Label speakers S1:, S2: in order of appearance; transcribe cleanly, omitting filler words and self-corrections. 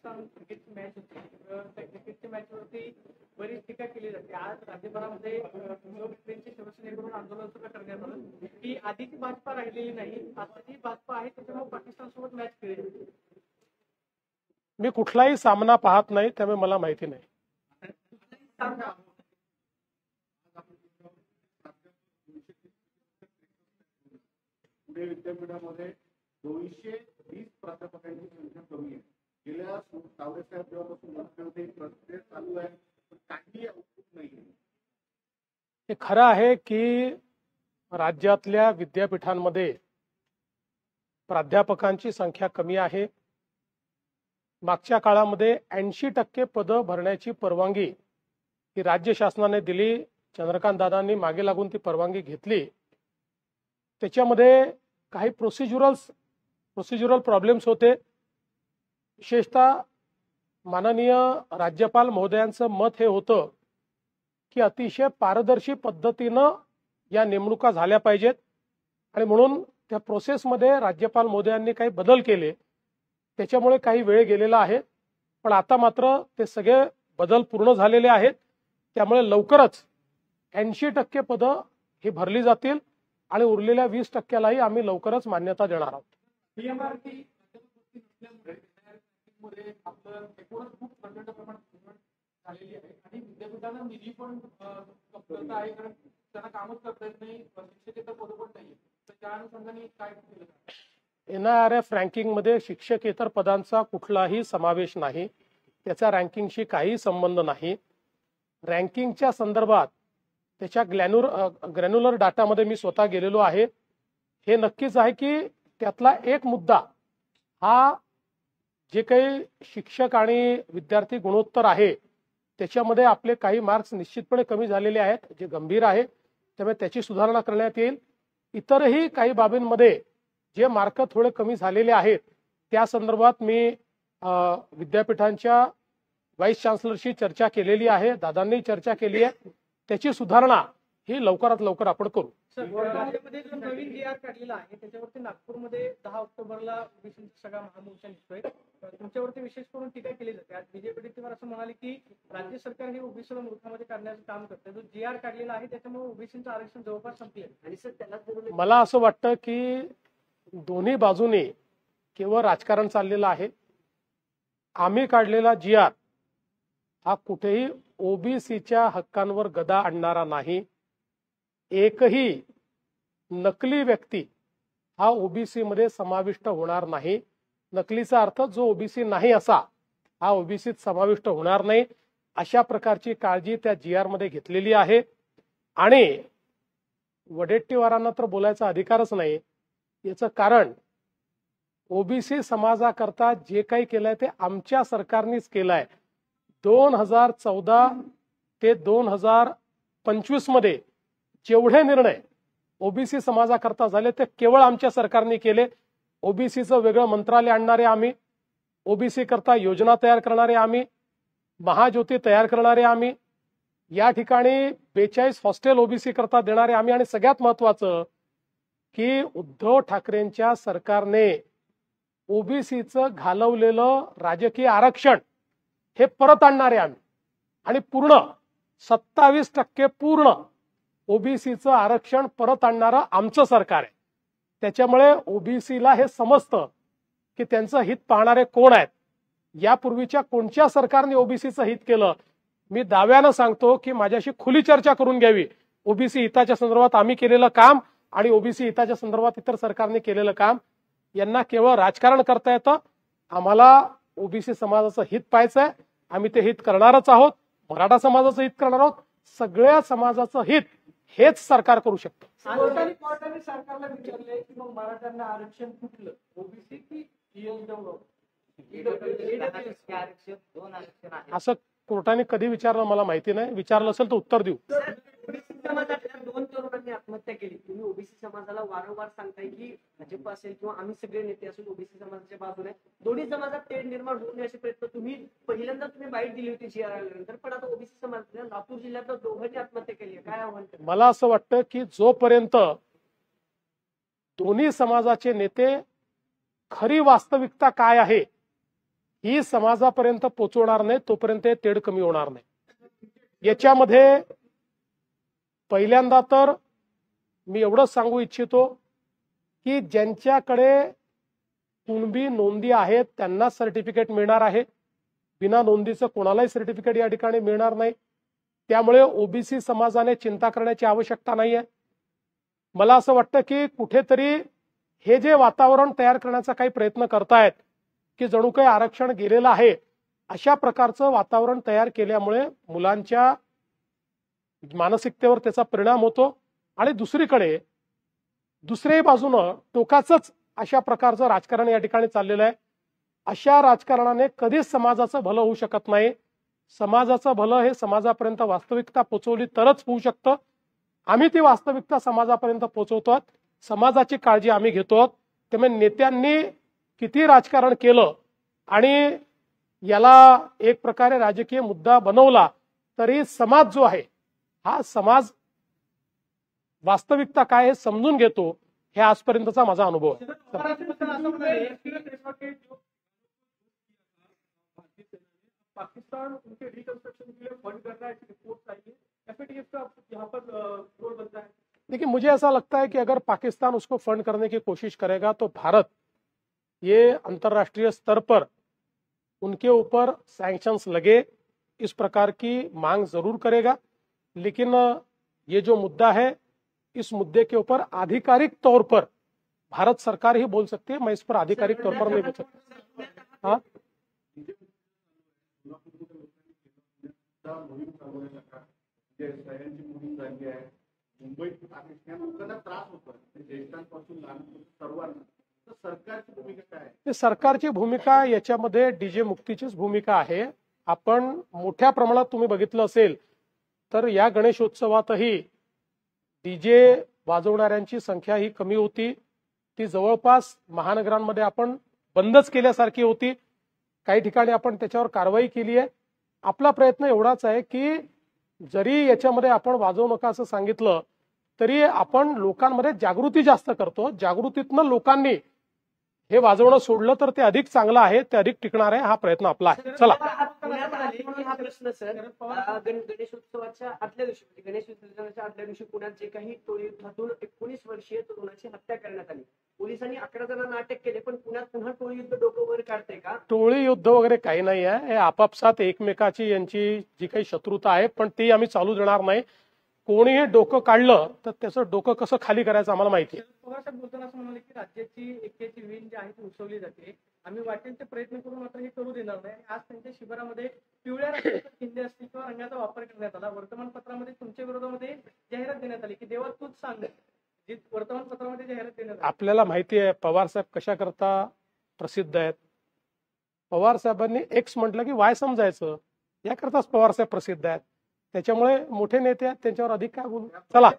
S1: पाकिस्तान क्रिकेटची मॅच होती, त्या क्रिकेटच्या मॅचवरती बरीच टीका केली जाते. आज राज्यभरामध्ये शिवसेनेकडून आंदोलन सुद्धा करण्यात आलं की आधीची भाजपा राहिलेली नाही, आताची भाजपा आहे त्याच्यामुळे पाकिस्तान सोबत मॅच खेळली जाते.
S2: मी कुठलाही सामना पाहत नाही, त्यामुळे मला माहिती नाही.
S3: पुणे विद्यापीठामध्ये 220 प्राध्यापकांची संख्या कमी आहे. गेल्या तावडेसाहेब जेव्हापासून मुख्यमंत्री प्रक्रिया चालू आहे, पण काही आउटपुट नाही.
S2: हे खरं आहे की राज्यातल्या विद्यापीठांमध्ये प्राध्यापकांची संख्या कमी आहे. मागच्या काळामध्ये 80% पदं भरण्याची परवानगी ही राज्य शासनाने दिली. चंद्रकांत दादांनी मागे लागून ती परवानगी घेतली. त्याच्यामध्ये काही प्रोसिज्युरल प्रॉब्लेम्स होते. विशेषतः माननीय राज्यपाल महोदयांचं मत हे होतं की अतिशय पारदर्शी पद्धतीनं या नेमणुका झाल्या पाहिजेत आणि म्हणून त्या प्रोसेसमध्ये राज्यपाल महोदयांनी काही बदल केले. त्याच्यामुळे काही वेळ गेलेला आहे, पण आता मात्र ते सगळे बदल पूर्ण झालेले आहेत. त्यामुळे लवकरच 80% पदं ही भरली जातील आणि उरलेल्या 20%लाही आम्ही लवकरच मान्यता देणार आहोत.
S1: आपलं एकूणच खूप प्रचंड प्रमाणात झालेली आहे आणि विद्यापीठाला निधी पण कमतरता आहे, कारण त्यांना कामच करता येत नाही, शिक्षकेतर पद पण नाही. तर त्या अनुषंगाने काय केलं?
S2: NIRF रँकिंगमध्ये शिक्षकेतर पदांचा कुठलाही समावेश नाही. त्याचा रँकिंगशी काही संबंध नाही. रँकिंगच्या संदर्भात त्याच्या ग्रॅन्युलर डाटामध्ये मी स्वतः गेलेलो आहे. हे नक्कीच आहे की त्यातला एक मुद्दा हा जे काही शिक्षक आणि विद्यार्थी गुणोत्तर आहे त्याच्यामध्ये आपले काही मार्क्स निश्चितपणे कमी झालेले आहेत, जे गंभीर आहे. त्यामुळे त्याची सुधारणा करण्यात येईल. इतरही काही बाबींमध्ये जे मार्क थोडे कमी झालेले आहेत त्या संदर्भात मी विद्यापीठांच्या व्हाईस चान्सलरशी चर्चा केलेली आहे. दादांनी चर्चा केली आहे. त्याची सुधारणा ही लवकरात लवकर आपण करू.
S1: राज्यामध्ये जो नवीन जी आर काढलेला आहे त्याच्यावरती नागपूरमध्ये 10 ऑक्टोबरला ओबीसीचा सगळा महामोर्चा निघतोय. तुमच्यावरती विशेष करून टीका केली जाते. आज बीजेपी असं म्हणाले की राज्य सरकार हे ओबीसीला मूर्खामध्ये काढण्याचं काम करते. जो जी आर काढलेला आहे त्याच्यामुळे ओबीसीचं आरक्षण जवळपास संपले आणि सर त्याला
S2: मला असं वाटतं की दोन्ही बाजूने केवळ राजकारण चाललेलं आहे. आम्ही काढलेला जी आर हा कुठेही ओबीसीच्या हक्कांवर गदा आणणारा नाही. एकही नकली व्यक्ती हा ओबीसी मध्ये समाविष्ट होणार नाही. नकलीचा अर्थ जो ओबीसी नाही असा हा ओबीसीत समाविष्ट होणार नाही. अशा प्रकारची काळजी त्या जी आर मध्ये घेतलेली आहे. आणि वडेट्टीवारांना तर बोलायचा अधिकारच नाही. याचं कारण ओबीसी समाजाकरता जे काही केलंय ते आमच्या सरकारनेच केलंय. 2014 ते 2025 मध्ये जेवढे निर्णय ओबीसी समाजाकरता झाले ते केवळ आमच्या सरकारने केले. ओबीसीचं वेगळं मंत्रालय आणणारे आम्ही, ओबीसी करता योजना तयार करणारे आम्ही, महाज्योती तयार करणारे आम्ही, या ठिकाणी 42 हॉस्टेल ओबीसी करता देणारे आम्ही, आणि सगळ्यात महत्वाचं की उद्धव ठाकरेंच्या सरकारने ओबीसीचं घालवलेलं राजकीय आरक्षण हे परत आणणारे आम्ही, आणि पूर्ण 27% पूर्ण ओबीसीचं आरक्षण परत आणणारं आमचं सरकार आहे. त्याच्यामुळे ओबीसीला हे समजतं की त्यांचं हित पाहणारे कोण आहेत. यापूर्वीच्या कोणत्या सरकारने ओबीसीचं हित केलं? मी दाव्यानं सांगतो की माझ्याशी खुली चर्चा करून घ्यावी. ओबीसी हिताच्या संदर्भात आम्ही केलेलं काम आणि ओबीसी हिताच्या संदर्भात इतर सरकारने केलेलं काम यांना केवळ राजकारण करता येतं. आम्हाला ओबीसी समाजाचं हित पाहायचंय. आम्ही ते हित करणारच आहोत. मराठा समाजाचं हित करणार आहोत. सगळ्या समाजाचं हित हेच सरकार करू शकतं.
S1: कोर्टाने सरकारला विचारले की मग मराठ्यांना आरक्षण कुठलं, ओबीसी की
S2: असं कोर्टाने कधी विचारलं मला माहिती नाही. विचारलं असेल तर उत्तर देऊ.
S4: समाजातल्या 2 तरुणांनी आत्महत्या केली. तुम्ही ओबीसी समाजाला वारंवार सांगताय की भाजप असेल किंवा आम्ही सगळे नेते असून ओबीसी समाजाच्या बाजूने, दोन्ही समाजात तेढ निर्माण होऊ नये असे प्रयत्न तुम्ही पहिल्यांदा बाईट दिली होती जी आर आल्यानंतर, पण आता ओबीसी समाजातल्या लातूर जिल्ह्यातल्या दोघांनी आत्महत्या केली. काय आव्हान?
S2: मला असं वाटतं की जोपर्यंत दोन्ही समाजाचे नेते खरी वास्तविकता काय आहे ही समाजापर्यंत पोहोचवणार नाही तोपर्यंत हे तेढ कमी होणार नाही. याच्यामध्ये पहिल्यांदा तर मी एवढंच सांगू इच्छितो की ज्यांच्याकडे कुणबी नोंदी आहेत त्यांना सर्टिफिकेट मिळणार आहे. बिना नोंदीचं कोणालाही सर्टिफिकेट या ठिकाणी मिळणार नाही. त्यामुळे ओबीसी समाजाने चिंता करण्याची आवश्यकता नाहीये. मला असं वाटतं की कुठेतरी हे जे वातावरण तयार करण्याचा काही प्रयत्न करतायत की जणू काही आरक्षण गेलेलं आहे, अशा प्रकारचं वातावरण तयार केल्यामुळे मुलांच्या मानसिकतेवर त्याचा परिणाम होतो आणि दुसरीकडे दुसऱ्याही बाजूनं टोकाचंच अशा प्रकारचं राजकारण या ठिकाणी चाललेलं आहे. अशा राजकारणाने कधीच समाजाचं भलं होऊ शकत नाही. समाजाचं भलं हे समाजापर्यंत वास्तविकता पोहोचवली तरच होऊ शकतं. आम्ही ती वास्तविकता समाजापर्यंत पोहोचवतो. समाजाची काळजी आम्ही घेतो. त्यामुळे नेत्यांनी किती राजकारण केलं आणि याला एक प्रकारे राजकीय मुद्दा बनवला तरी समाज जो आहे हा समाज वास्तविकता काय हे समजून घेतो. हे आजपर्यंतचा माझा अनुभव आहे.
S1: पाकिस्तान उनके रिकंस्ट्रक्शन के लिए फंड कर रहा है, रिपोर्ट आई है, एफएटीएफ का यहाँ पर रोल बनता है.
S2: देखिए, मुझे ऐसा लगता है कि अगर पाकिस्तान उसको फंड करने की कोशिश करेगा तो भारत ये अंतर्राष्ट्रीय स्तर पर उनके ऊपर सैंक्शंस लगे इस प्रकार की मांग जरूर करेगा. लेकिन ये जो मुद्दा है इस मुद्दे के ऊपर आधिकारिक तौर पर भारत सरकार ही बोल सकती है. मैं इस पर आधिकारिक तौर पर नहीं बोल सकता. हाँ,
S3: मोहीम चालवण्याचा जे सह्यांची मोहीम झाली आहे मुंबईत या लोकांना त्रास होतोय ज्येष्ठांपासून लहान सर्वांना. तर सरकारची भूमिका काय आहे?
S2: सरकारची भूमिका याच्यामध्ये डीजे मुक्तीचीच भूमिका आहे. आपण मोठ्या प्रमाणात तुम्ही बघितलं असेल तर या गणेशोत्सवातही डीजे वाजवणाऱ्यांची संख्या ही कमी होती. ती जवळपास महानगरांमध्ये आपण बंदच केल्यासारखी होती. काही ठिकाणी आपण त्याच्यावर कारवाई केली आहे. आपला प्रयत्न एवढाच आहे की जरी याच्यामध्ये आपण वाजवू नका असं सांगितलं तरी आपण लोकांमध्ये जागृती जास्त करतो. जागृतीतनं लोकांनी हे वाजवणं सोडलं तर ते अधिक चांगलं आहे, ते अधिक टिकणार आहे. हा प्रयत्न आपला आहे. चला,
S4: हा प्रश्न सर, गणेशोत्सवाच्या आदल्या दिवशी म्हणजे गणेश विसर्जनाच्या आदल्या दिवशी पुण्यात जे काही टोळी युद्धातून 19 वर्षीय तरुणाची हत्या करण्यात आली, पोलिसांनी 11 जणांना अटक केली, पण पुण्यात पुन्हा टोळी युद्ध डोकं वर काढते का?
S2: टोळी युद्ध वगैरे काही नाही आहे. हे आपापसात एकमेकाची यांची जी काही शत्रुता आहे पण ती आम्ही चालू देणार नाही. कोणीही डोकं काढलं तर त्याचं डोकं कसं खाली करायचं आम्हाला माहिती आहे.
S1: पवार साहेब बोलताना असं म्हणाले की राज्याची एकेची वीण जी आहे ती उसवली जाते. आम्ही वाटेल ते प्रयत्न करून मात्र हे करू देणार नाही. आज त्यांच्या शिबिरामध्ये पिवळ्या रंगाच्या चिन्हे असतील किंवा रंगाचा वापर करण्यात आला. वर्तमानपत्रामध्ये तुमच्या विरोधामध्ये जाहिरात देण्यात आली की देवा तूच सांग, जी वर्तमानपत्रामध्ये जाहिरात देण्यात आली.
S2: आपल्याला माहिती आहे पवार साहेब कशा करता प्रसिद्ध आहेत. पवार साहेबांनी एक्स म्हटलं की वाय समजायचं, याकरताच पवार साहेब प्रसिद्ध आहेत. त्याच्यामुळे मोठे नेते आहेत त्यांच्यावर अधिक काय बोलू. चला.